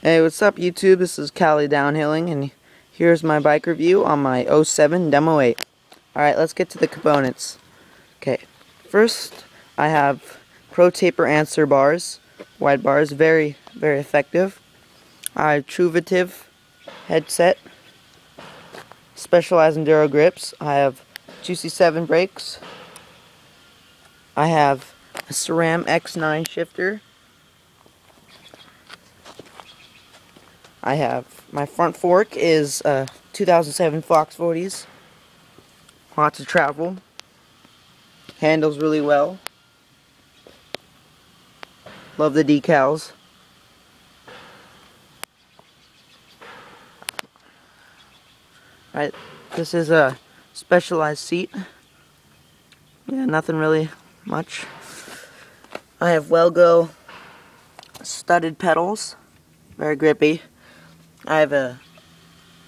Hey, what's up YouTube? This is Cali Downhilling, and here's my bike review on my '07 Demo 8. Alright, let's get to the components. Okay, first I have Protaper answer bars, wide bars, very effective. I have Truvative headset, Specialized Enduro grips. I have Juicy 7 brakes. I have a SRAM X9 shifter. I have my front fork is 2007 Fox 40s. Lots of travel. Handles really well. Love the decals. Right, this is a Specialized seat. Yeah, nothing really much. I have Welgo studded pedals. Very grippy. I have a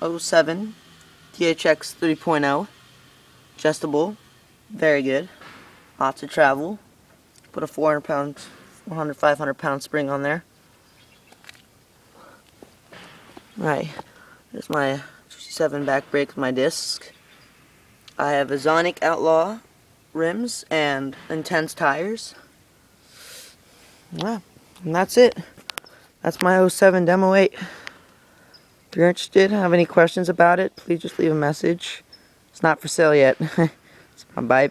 '07 THX 3.0 adjustable, very good, lots of travel. Put a 500 pound spring on there. Right, there's my 7 back brake with my disc. I have Azonic Outlaw rims and intense tires. Yeah, and that's it. That's my '07 Demo 8. If you're interested, have any questions about it, please just leave a message. It's not for sale yet. Bye.